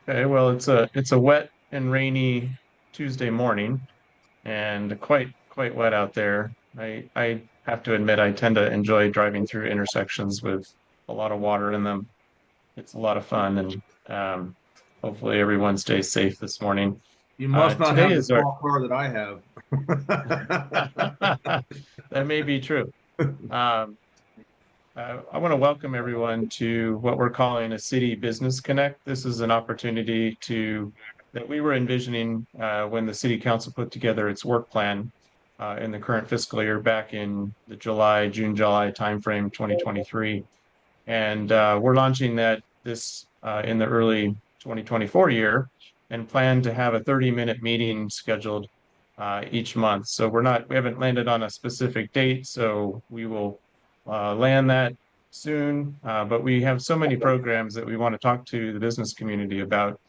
Okay, well, it's a wet and rainy Tuesday morning, and quite wet out there. I have to admit I tend to enjoy driving through intersections with a lot of water in them. It's a lot of fun, and hopefully everyone stays safe this morning. You must not Today have the is our small car that I have. that may be true. Um, I want to welcome everyone to what we're calling a City Business Connect. This is an opportunity that we were envisioning when the City Council put together its work plan in the current fiscal year back in the July timeframe, 2023. And we're launching that this in the early 2024 year and plan to have a 30-minute meeting scheduled each month. So we haven't landed on a specific date, so we will land that soon. But we have so many programs that we want to talk to the business community about,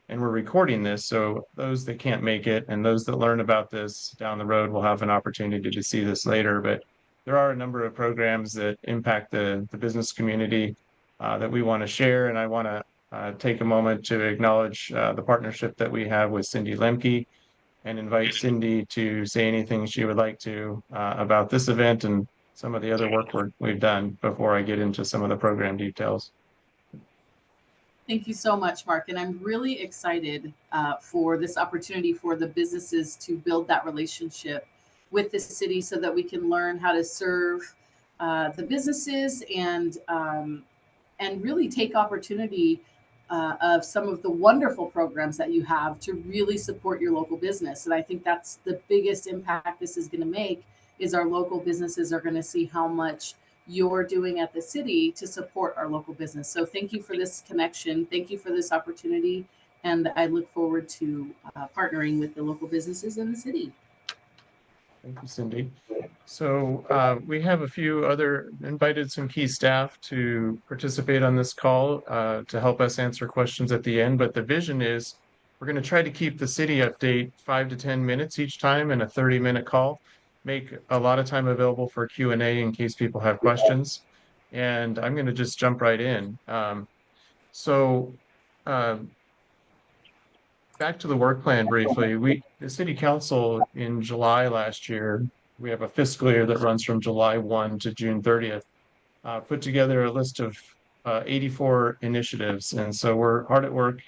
and we're recording this. So those that can't make it and those that learn about this down the road will have an opportunity to see this later. But there are a number of programs that impact the business community that we want to share. And I want to take a moment to acknowledge the partnership that we have with Cindy Lemke and invite Cindy to say anything she would like to about this event and some of the other work we've done before I get into some of the program details. Thank you so much, Mark. And I'm really excited for this opportunity for the businesses to build that relationship with the city so that we can learn how to serve the businesses and really take opportunity of some of the wonderful programs that you have to really support your local business. And I think that's the biggest impact this is going to make is our local businesses are going to see how much you're doing at the city to support our local business. So thank you for this connection. Thank you for this opportunity. And I look forward to partnering with the local businesses in the city. Thank you, Cindy. So we have invited some key staff to participate on this call to help us answer questions at the end. But the vision is we're going to try to keep the city update 5 to 10 minutes each time in a 30-minute call. Make a lot of time available for Q&A in case people have questions. And I'm going to just jump right in. So uh, back to the work plan briefly. The city council in July last year, we have a fiscal year that runs from July 1 to June 30th, put together a list of 84 initiatives. And so we're hard at work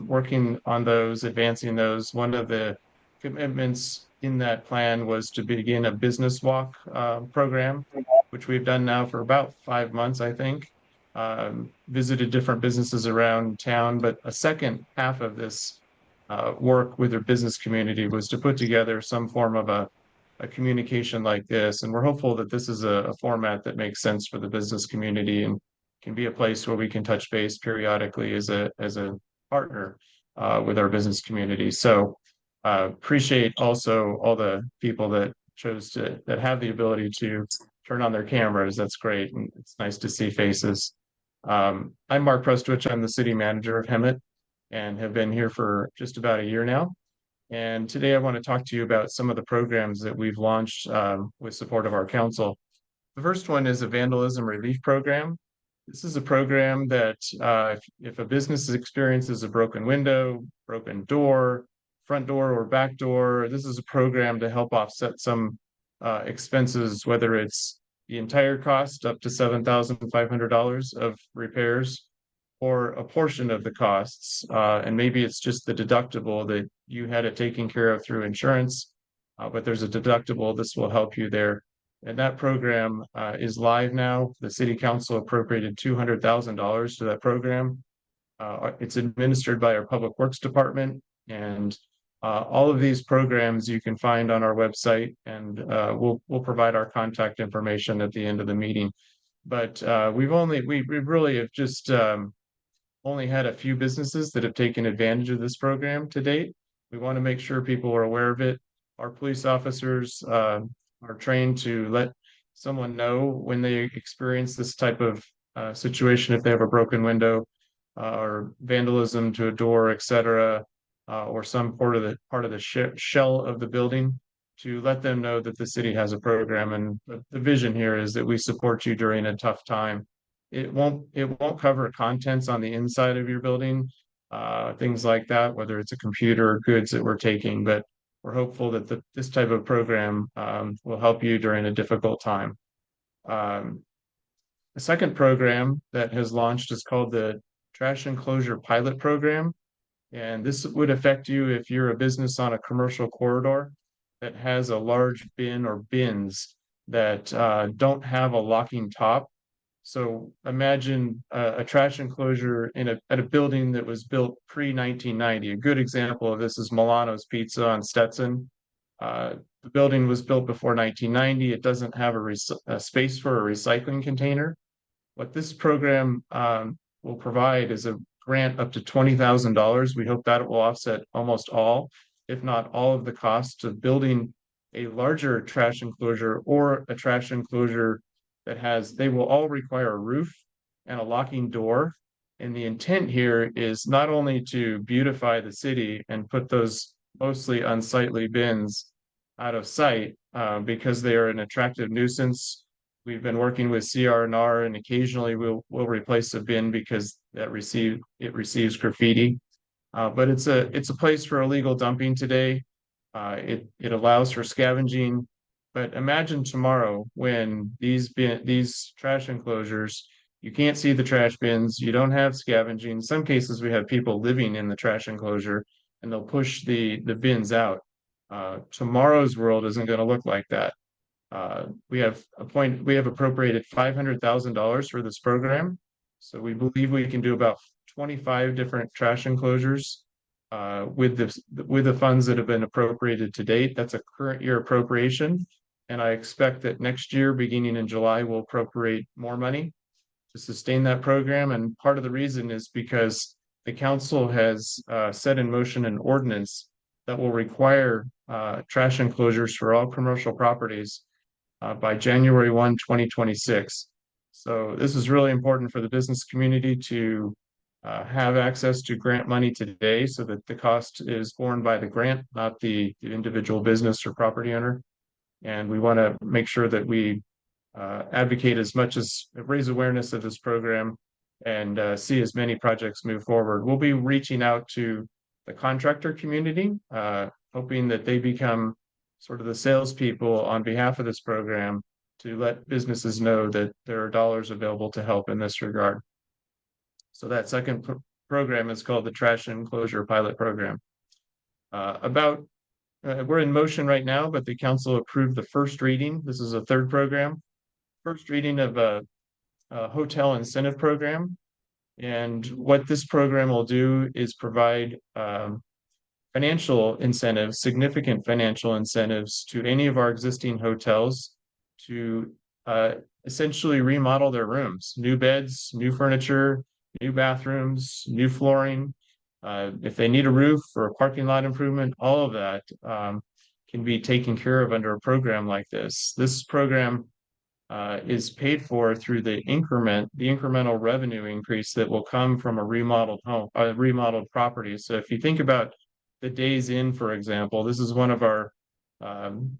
working on those, advancing those. One of the commitments in that plan was to begin a business walk program, which we've done now for about 5 months, I think. Visited different businesses around town, but a second half of this work with their business community was to put together some form of a communication like this. And we're hopeful that this is a format that makes sense for the business community and can be a place where we can touch base periodically as a partner with our business community. So appreciate also all the people that have the ability to turn on their cameras. That's great. And it's nice to see faces. I'm Mark Prestwich. I'm the city manager of Hemet and have been here for just about a year now. And today I want to talk to you about some of the programs that we've launched with support of our council. The first one is a vandalism relief program. This is a program that if a business experiences a broken window, broken door, front door or back door, this is a program to help offset some expenses, whether it's the entire cost up to $7,500 of repairs or a portion of the costs. And maybe it's just the deductible that you had it taken care of through insurance, but there's a deductible. This will help you there. And that program is live now. The city council appropriated $200,000 to that program. It's administered by our public works department, and all of these programs you can find on our website, and we'll provide our contact information at the end of the meeting. But we really have just only had a few businesses that have taken advantage of this program to date. We want to make sure people are aware of it. Our police officers are trained to let someone know when they experience this type of situation, if they have a broken window or vandalism to a door, etc., or some part of the shell of the building, to let them know that the city has a program. And the vision here is that we support you during a tough time. It won't cover contents on the inside of your building, things like that, whether it's a computer or goods that we're taking. But we're hopeful that this type of program will help you during a difficult time. The second program that has launched is called the Trash Enclosure Pilot Program. And this would affect you if you're a business on a commercial corridor that has a large bin or bins that don't have a locking top. So imagine a trash enclosure at a building that was built pre-1990. A good example of this is Milano's Pizza on Stetson. The building was built before 1990. It doesn't have a space for a recycling container. What this program will provide is a grant up to $20,000. We hope that it will offset almost all, if not all, of the costs of building a larger trash enclosure or a trash enclosure they will all require a roof and a locking door. And the intent here is not only to beautify the city and put those mostly unsightly bins out of sight because they are an attractive nuisance. We've been working with CR&R, and occasionally we'll replace a bin because it receives graffiti. But it's a place for illegal dumping today. It allows for scavenging. But imagine tomorrow when these trash enclosures, you can't see the trash bins, you don't have scavenging. In some cases, we have people living in the trash enclosure, and they'll push the bins out. Tomorrow's world isn't going to look like that. We have appropriated $500,000 for this program. So we believe we can do about 25 different trash enclosures with the funds that have been appropriated to date. That's a current year appropriation. And I expect that next year, beginning in July, we'll appropriate more money to sustain that program. And part of the reason is because the council has set in motion an ordinance that will require trash enclosures for all commercial properties by January 1, 2026. So this is really important for the business community to have access to grant money today so that the cost is borne by the grant, not the individual business or property owner. And we want to make sure that we advocate as much as raise awareness of this program and see as many projects move forward. We'll be reaching out to the contractor community, hoping that they become sort of the salespeople on behalf of this program to let businesses know that there are dollars available to help in this regard. So that second program is called the Trash Enclosure Pilot Program. We're in motion right now, but the council approved the first reading. This is a third program. First reading of a hotel incentive program. And what this program will do is provide financial incentives, significant financial incentives to any of our existing hotels to essentially remodel their rooms, new beds, new furniture, new bathrooms, new flooring. If they need a roof or a parking lot improvement, all of that can be taken care of under a program like this. This program is paid for through the incremental revenue increase that will come from a remodeled home, a remodeled property. So if you think about the Days Inn, for example, this is one of our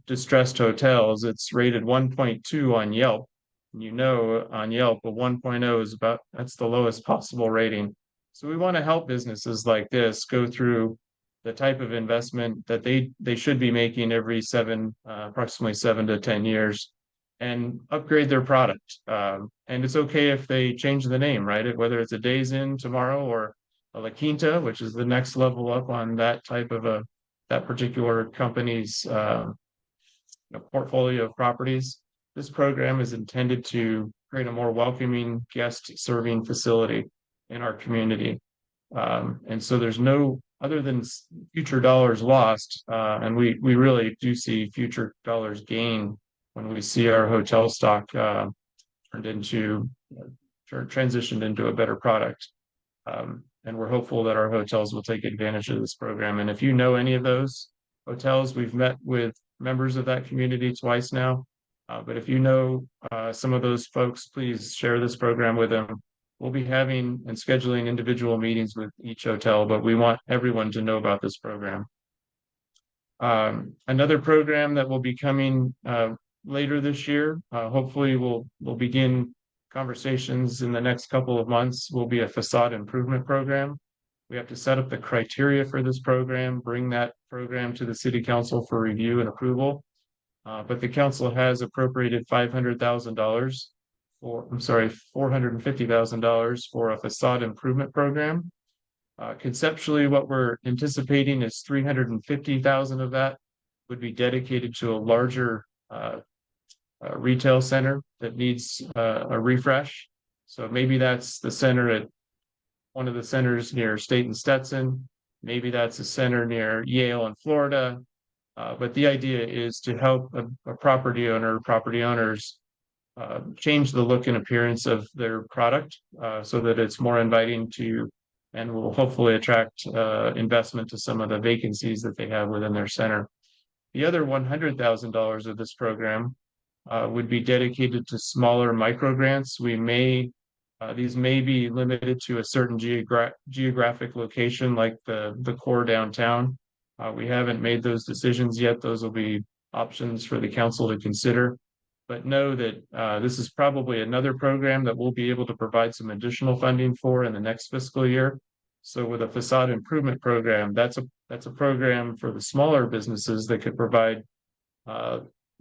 distressed hotels. It's rated 1.2 on Yelp. You know, on Yelp, a 1.0 is that's the lowest possible rating. So we want to help businesses like this go through the type of investment that they should be making every approximately 7 to 10 years and upgrade their product. And it's okay if they change the name, right? Whether it's a Days Inn tomorrow or a La Quinta, which is the next level up on that type of that particular company's portfolio of properties. This program is intended to create a more welcoming guest serving facility in our community. And so there's no, other than future dollars lost, and we really do see future dollars gained when we see our hotel stock transitioned into a better product. And we're hopeful that our hotels will take advantage of this program. And if you know any of those hotels, we've met with members of that community twice now. But if you know some of those folks, please share this program with them. We'll be having and scheduling individual meetings with each hotel, but we want everyone to know about this program. Another program that will be coming later this year, hopefully we'll begin conversations in the next couple of months, will be a facade improvement program. We have to set up the criteria for this program, bring that program to the city council for review and approval. But the council has appropriated $500,000 $450,000 for a facade improvement program. Conceptually, what we're anticipating is 350,000 of that would be dedicated to a larger retail center that needs a refresh. So maybe that's the center at one of the centers near State and Stetson. Maybe that's a center near Yale in Florida. But the idea is to help a property owner, property owners change the look and appearance of their product so that it's more inviting to and will hopefully attract investment to some of the vacancies that they have within their center. The other $100,000 of this program would be dedicated to smaller micro grants. These may be limited to a certain geographic location like the core downtown. We haven't made those decisions yet. Those will be options for the council to consider. But know that this is probably another program that we'll be able to provide some additional funding for in the next fiscal year. So with a facade improvement program, that's a program for the smaller businesses that could provide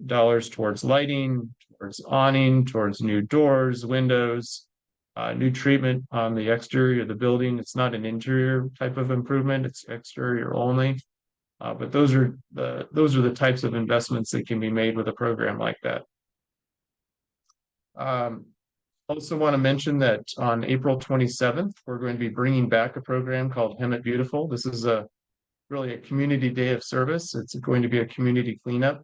dollars towards lighting, towards awning, towards new doors, windows, new treatment on the exterior of the building. It's not an interior type of improvement, it's exterior only. But those are the types of investments that can be made with a program like that. Also want to mention that on April 27th, we're going to be bringing back a program called Hemet Beautiful. This is really a community day of service. It's going to be a community cleanup.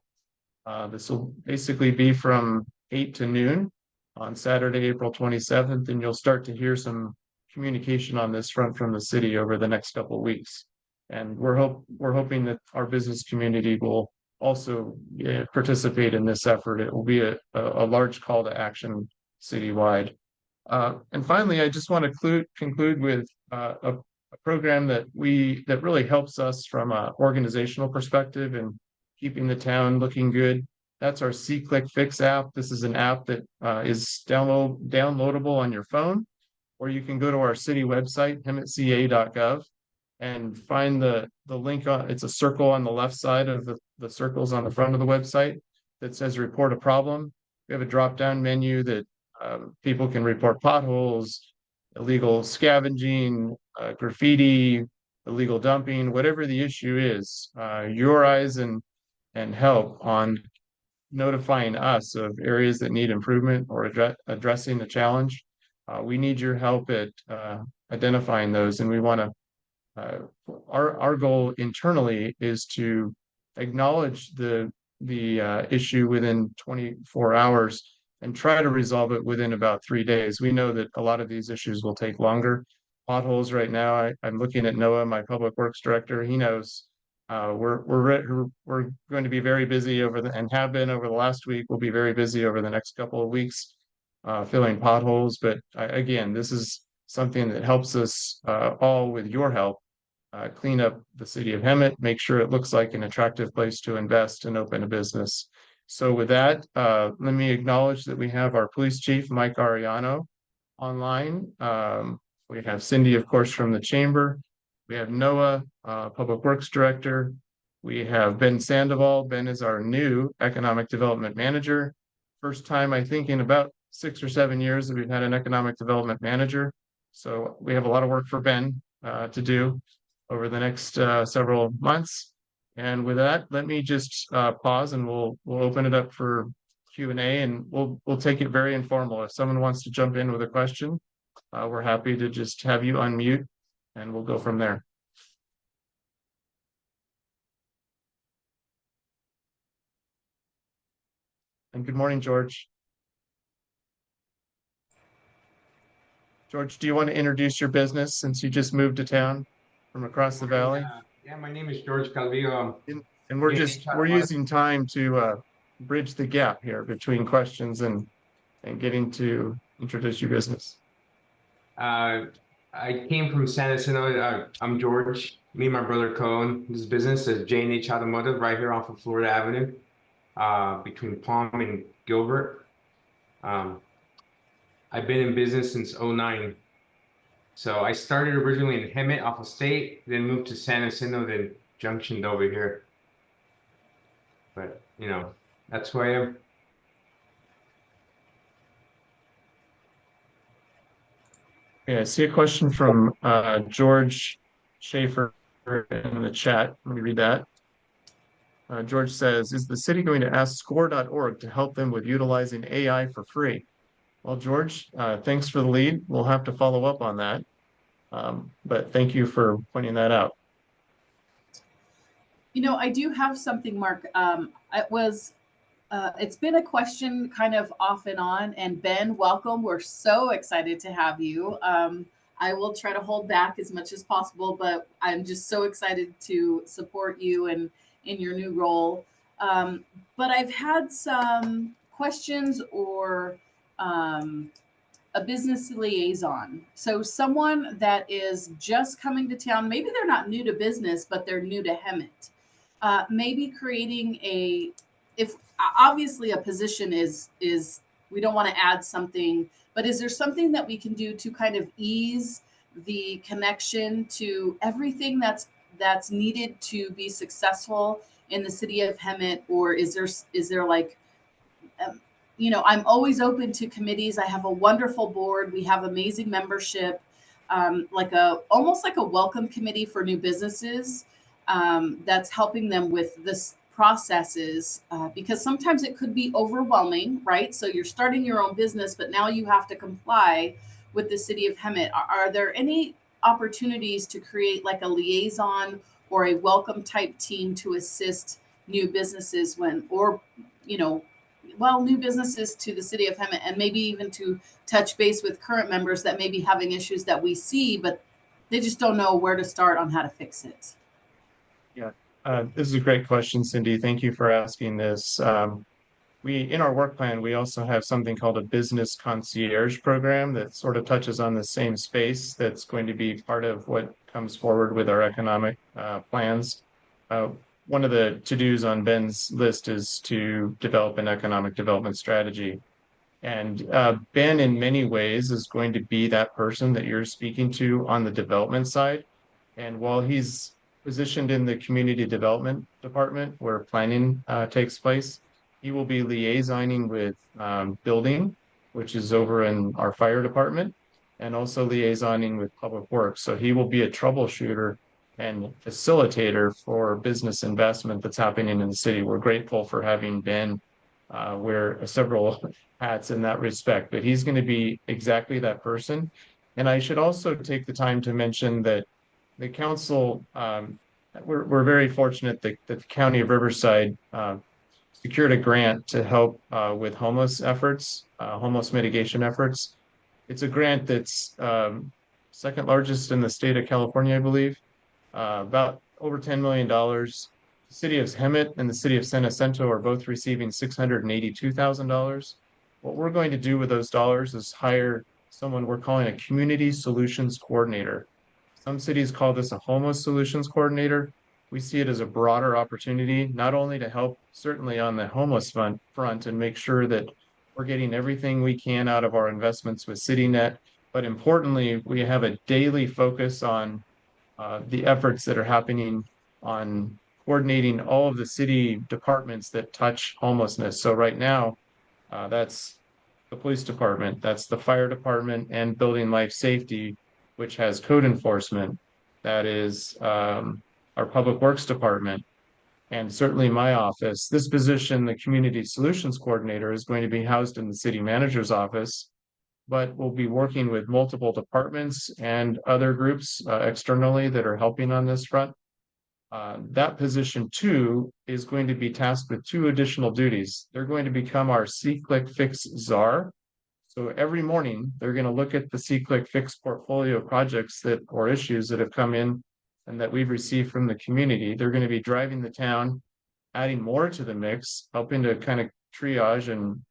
This will basically be from 8 to noon on Saturday, April 27th, and you'll start to hear some communication on this front from the city over the next couple of weeks. And we're hoping that our business community will also participate in this effort. It will be a large call to action citywide. And finally, I just want to conclude with a program that really helps us from an organizational perspective and keeping the town looking good. That's our SeeClickFix app. This is an app that is downloadable on your phone, or you can go to our city website, hemetca.gov, and find the link on, it's a circle on the left side of the circles on the front of the website that says report a problem. We have a drop-down menu that people can report potholes, illegal scavenging, graffiti, illegal dumping, whatever the issue is. Your eyes and help on notifying us of areas that need improvement or addressing the challenge. We need your help at identifying those, and we want to our goal internally is to acknowledge the issue within 24 hours and try to resolve it within about 3 days. We know that a lot of these issues will take longer. Potholes right now, I'm looking at Noah, my public works director. He knows we're going to be very busy and have been over the last week. We'll be very busy over the next couple of weeks filling potholes. But again, this is something that helps us all with your help clean up the city of Hemet, make sure it looks like an attractive place to invest and open a business. So with that, let me acknowledge that we have our police chief, Mike Ariano, online. We have Cindy, of course, from the chamber. We have Noah, public works director. We have Ben Sandoval. Ben is our new economic development manager. First time, I think, in about 6 or 7 years that we've had an economic development manager. So we have a lot of work for Ben to do over the next several months. And with that, let me just pause and we'll open it up for Q&A, and we'll take it very informal. If someone wants to jump in with a question, we're happy to just have you unmute and we'll go from there. And good morning, George. George, do you want to introduce your business since you just moved to town from across the valley? Yeah, my name is George Calvillo. And we're using time to bridge the gap here between questions and getting to introduce your business. I came from San Jacinto. I'm George. Me and my brother co-own this business is J&H Automotive right here off of Florida Avenue, between Palm and Gilbert. I've been in business since 2009. So I started originally in Hemet off of State, then moved to San Jacinto, then junctioned over here. But that's who I am. Yeah, I see a question from George Schaefer in the chat. Let me read that. George says, is the city going to ask score.org to help them with utilizing AI for free? Well, George, thanks for the lead. We'll have to follow up on that. But thank you for pointing that out. I do have something, Mark. It's been a question kind of off and on. And Ben, welcome. We're so excited to have you. I will try to hold back as much as possible, but I'm just so excited to support you and in your new role. But I've had some questions or a business liaison. So someone that is just coming to town, maybe they're not new to business, but they're new to Hemet. Maybe creating if obviously a position is we don't want to add something, but is there something that we can do to kind of ease the connection to everything that's needed to be successful in the city of Hemet? Or is there like I'm always open to committees. I have a wonderful board. We have amazing membership, almost like a welcome committee for new businesses, that's helping them with this processes, because sometimes it could be overwhelming, right? So you're starting your own business, but now you have to comply with the city of Hemet. Are there any opportunities to create like a liaison or a welcome type team to assist new businesses new businesses to the city of Hemet, and maybe even to touch base with current members that may be having issues that we see, but they just don't know where to start on how to fix it? Yeah, this is a great question, Cindy. Thank you for asking this. In our work plan, we also have something called a business concierge program that sort of touches on the same space. That's going to be part of what comes forward with our economic plans. One of the to-dos on Ben's list is to develop an economic development strategy. And Ben, in many ways, is going to be that person that you're speaking to on the development side. And while he's positioned in the community development department where planning takes place, he will be liaisoning with building, which is over in our fire department, and also liaisoning with public works. So he will be a troubleshooter and facilitator for business investment that's happening in the city. We're grateful for having Ben wear several hats in that respect, but he's going to be exactly that person. And I should also take the time to mention that the council, we're very fortunate that the County of Riverside secured a grant to help with homeless efforts, homeless mitigation efforts. It's a grant that's second largest in the state of California, I believe, about over $10 million. The city of Hemet and the city of San Jacinto are both receiving $682,000. What we're going to do with those dollars is hire someone we're calling a community solutions coordinator. Some cities call this a homeless solutions coordinator. We see it as a broader opportunity, not only to help certainly on the homeless front and make sure that we're getting everything we can out of our investments with CityNet, but importantly, we have a daily focus on the efforts that are happening on coordinating all of the city departments that touch homelessness. So right now, that's the police department, that's the fire department, and building life safety, which has code enforcement. That is our public works department, and certainly my office. This position, the community solutions coordinator, is going to be housed in the city manager's office, but we'll be working with multiple departments and other groups externally that are helping on this front. That position too is going to be tasked with two additional duties. They're going to become our C-Click Fix czar. So every morning they're going to look at the C-Click Fix portfolio projects or issues that have come in and that we've received from the community. They're going to be driving the town, adding more to the mix, helping to kind of triage and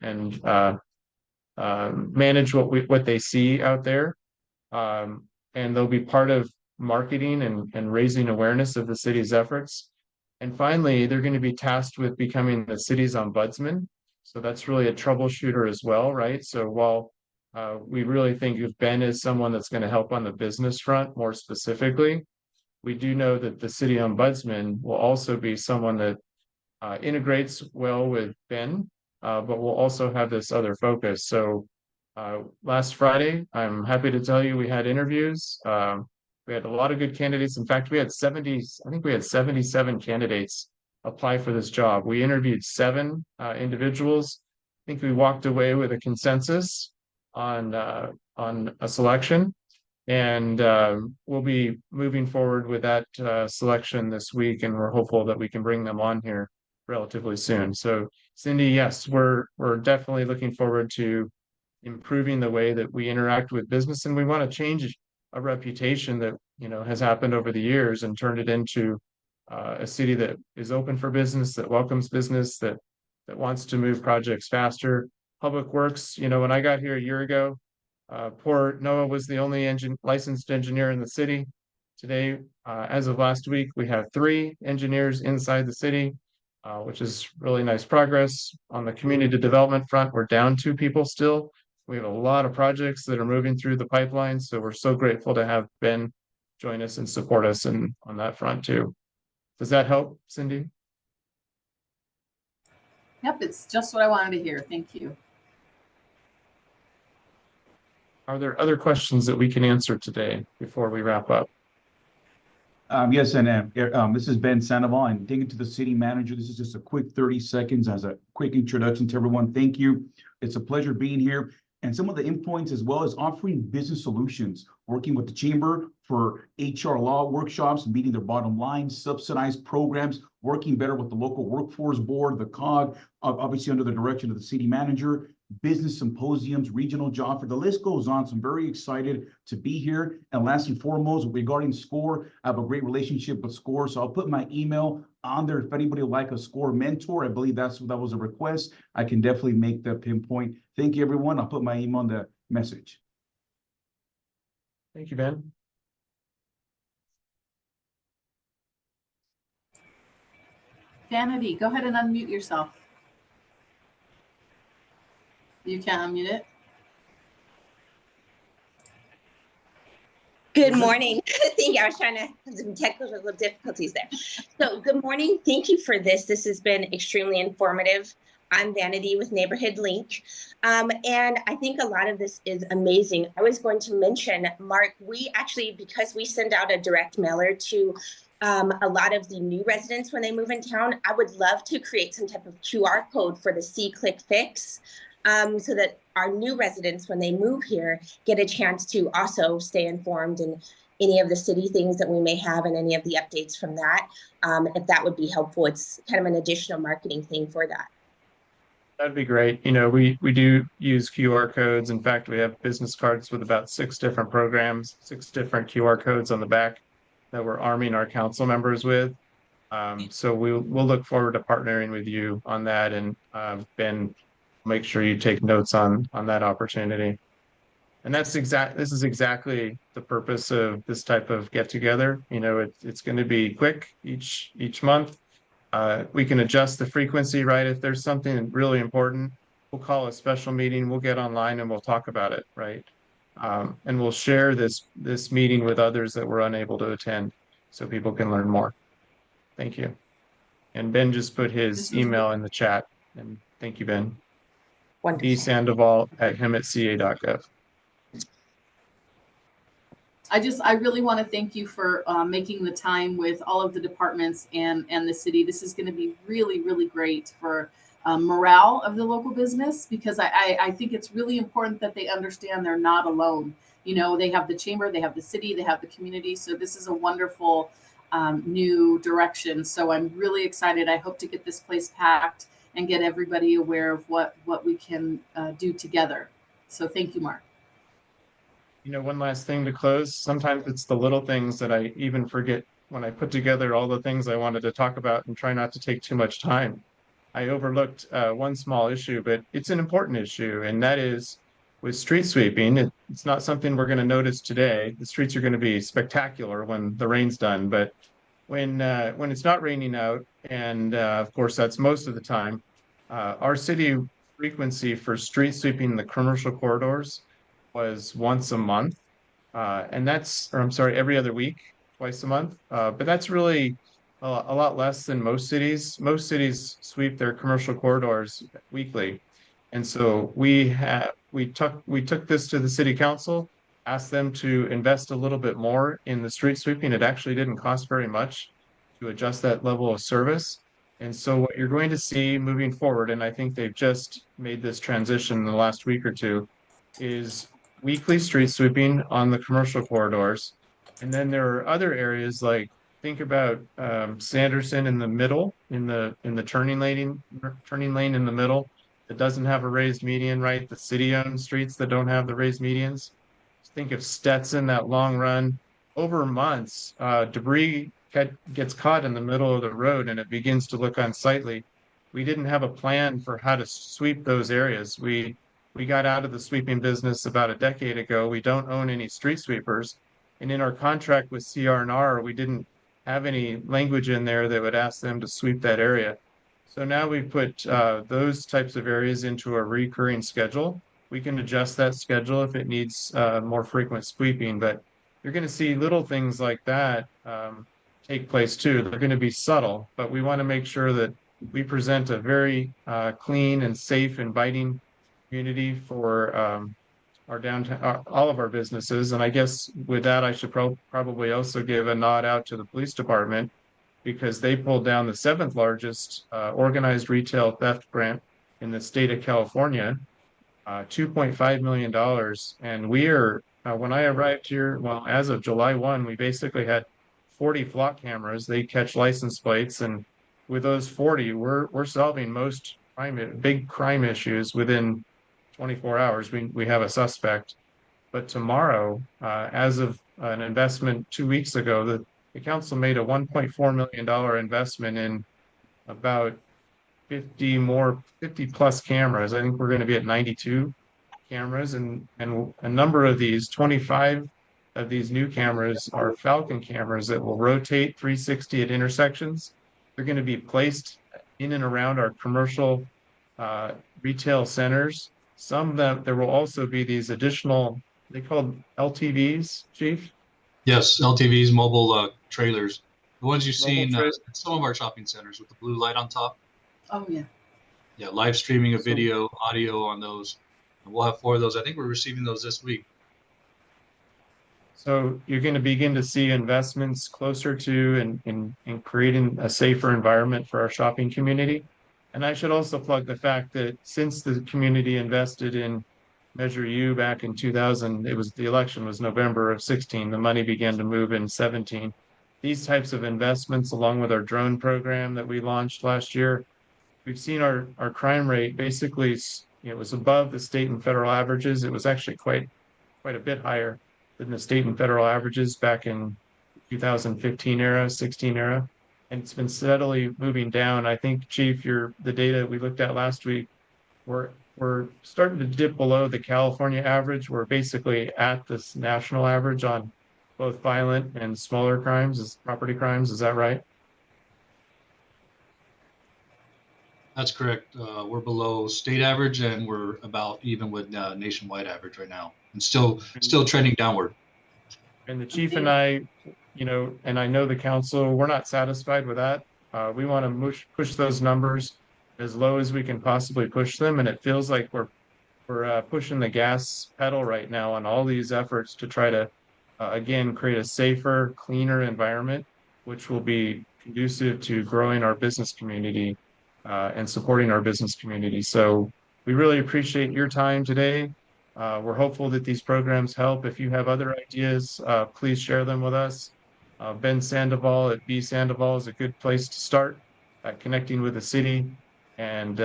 manage what they see out there. And they'll be part of marketing and raising awareness of the city's efforts. And finally, they're going to be tasked with becoming the city's ombudsman. So that's really a troubleshooter as well, right? So while we really think of Ben as someone that's going to help on the business front more specifically. We do know that the city ombudsman will also be someone that integrates well with Ben, but will also have this other focus. So last Friday, I'm happy to tell you we had interviews. We had a lot of good candidates. In fact, we had 70, I think we had 77 candidates apply for this job. We interviewed 7 individuals. I think we walked away with a consensus on a selection, and we'll be moving forward with that selection this week, and we're hopeful that we can bring them on here relatively soon. So Cindy, yes, we're definitely looking forward to improving the way that we interact with business, and we want to change a reputation that has happened over the years and turned it into a city that is open for business, that welcomes business, that wants to move projects faster. Public Works, when I got here a year ago, poor Noah was the only licensed engineer in the city. Today, as of last week, we have 3 engineers inside the city, which is really nice progress. On the community development front, we're down 2 people still. We have a lot of projects that are moving through the pipeline, so we're so grateful to have Ben join us and support us on that front too. Does that help, Cindy? Yep, it's just what I wanted to hear. Thank you. Are there other questions that we can answer today before we wrap up? Yes, and this is Ben Sandoval. I'm digging to the city manager. This is just a quick 30 seconds as a quick introduction to everyone. Thank you. It's a pleasure being here. And some of the endpoints, as well as offering business solutions, working with the chamber for HR law workshops, meeting their bottom line, subsidized programs, working better with the local workforce board, the COG, obviously under the direction of the city manager, business symposiums, regional job fair. The list goes on. So I'm very excited to be here. And last and foremost, regarding SCORE, I have a great relationship with SCORE. So I'll put my email on there. If anybody would like a SCORE mentor, I believe that was a request. I can definitely make that pinpoint. Thank you, everyone. I'll put my email on the message. Thank you, Ben. Vanity, go ahead and unmute yourself. You can't unmute it. Good morning. Thank you. I was trying to have some technical difficulties there. So good morning. Thank you for this. This has been extremely informative. I'm Vanity with Neighborhood Link. And I think a lot of this is amazing. I was going to mention, Mark, we actually, because we send out a direct mailer to a lot of the new residents when they move in town, I would love to create some type of QR code for the SeeClickFix. So that our new residents, when they move here, get a chance to also stay informed in any of the city things that we may have and any of the updates from that. If that would be helpful, it's kind of an additional marketing thing for that. That'd be great. We do use QR codes. In fact, we have business cards with about 6 different programs, 6 different QR codes on the back that we're arming our council members with. So we'll look forward to partnering with you on that, and Ben, make sure you take notes on that opportunity. And this is exactly the purpose of this type of get together. It's going to be quick each month. We can adjust the frequency, right? If there's something really important, we'll call a special meeting, we'll get online and we'll talk about it, right? And we'll share this meeting with others that were unable to attend so people can learn more. Thank you. And Ben just put his email in the chat. And thank you, Ben. Wonderful. bsandoval@hemetca.gov. I really want to thank you for making the time with all of the departments and the city. This is going to be really, really great for morale of the local business, because I think it's really important that they understand they're not alone. They have the chamber, they have the city, they have the community. So this is a wonderful new direction. So I'm really excited. I hope to get this place packed and get everybody aware of what we can do together. So thank you, Mark. One last thing to close. Sometimes it's the little things that I even forget when I put together all the things I wanted to talk about and try not to take too much time. I overlooked one small issue, but it's an important issue, and that is with street sweeping. It's not something we're going to notice today. The streets are going to be spectacular when the rain's done, but when it's not raining out, and of course that's most of the time, our city frequency for street sweeping the commercial corridors was once a month. And that's, or I'm sorry, every other week, twice a month. But that's really a lot less than most cities. Most cities sweep their commercial corridors weekly. And so we took this to the city council, asked them to invest a little bit more in the street sweeping. It actually didn't cost very much to adjust that level of service. And so what you're going to see moving forward, and I think they've just made this transition in the last week or two, is weekly street sweeping on the commercial corridors. And then there are other areas like think about Sanderson in the middle, in the turning lane in the middle that doesn't have a raised median, right? The city-owned streets that don't have the raised medians. Think of Stetson, that long run. Over months, debris gets caught in the middle of the road and it begins to look unsightly. We didn't have a plan for how to sweep those areas. We got out of the sweeping business about a decade ago. We don't own any street sweepers. And in our contract with CR&R, we didn't have any language in there that would ask them to sweep that area. So now we put those types of areas into a recurring schedule. We can adjust that schedule if it needs more frequent sweeping, but you're going to see little things like that take place too. They're going to be subtle, but we want to make sure that we present a very clean and safe, inviting community for our downtown, all of our businesses. And I guess with that, I should probably also give a nod out to the police department because they pulled down the 7th largest organized retail theft grant in the state of California, $2.5 million. And we are, when I arrived here, well, as of July 1, we basically had 40 flock cameras. They catch license plates. And with those 40, we're solving most big crime issues within 24 hours. We have a suspect. But tomorrow, as of an investment 2 weeks ago, the council made a $1.4 million investment in about 50 plus cameras. I think we're going to be at 92 cameras, and a number of these, 25 of these new cameras are Falcon cameras that will rotate 360 at intersections. They're going to be placed in and around our commercial retail centers. Some that there will also be these additional, they called LTVs, Chief? Yes, LTVs, mobile trailers. The ones you've seen trailers. in some of our shopping centers with the blue light on top. Oh, yeah. Yeah, live streaming of video, audio on those. And we'll have 4 of those. I think we're receiving those this week. So you're going to begin to see investments closer to in creating a safer environment for our shopping community. And I should also plug the fact that since the community invested in Measure U back in 2000, the election was November of 16. The money began to move in 17. These types of investments, along with our drone program that we launched last year, we've seen our crime rate basically, it was above the state and federal averages. It was actually quite a bit higher than the state and federal averages back in 2015 era, 16 era. And it's been steadily moving down. I think, Chief, the data we looked at last week, we're starting to dip below the California average. We're basically at this national average on both violent and smaller crimes, property crimes. Is that right? That's correct. We're below state average, and we're about even with nationwide average right now, and still trending downward. And the chief and I, and I know the council, we're not satisfied with that. We want to push those numbers as low as we can possibly push them, and it feels like we're pushing the gas pedal right now on all these efforts to try to again create a safer, cleaner environment, which will be conducive to growing our business community and supporting our business community. So we really appreciate your time today. We're hopeful that these programs help. If you have other ideas, please share them with us. Ben Sandoval at B Sandoval is a good place to start connecting with the city. And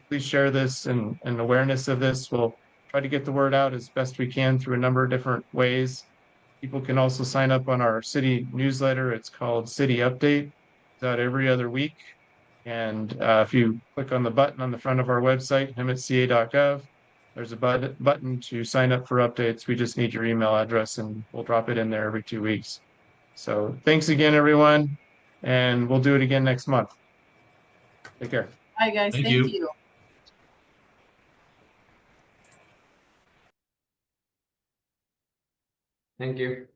please share this and awareness of this. We'll try to get the word out as best we can through a number of different ways. People can also sign up on our city newsletter. It's called City Update. It's out every other week. And if you click on the button on the front of our website, hemetca.gov, there's a button to sign up for updates. We just need your email address and we'll drop it in there every 2 weeks. So thanks again, everyone. And we'll do it again next month. Take care. Bye, guys. Thank Thank you. you. Thank you.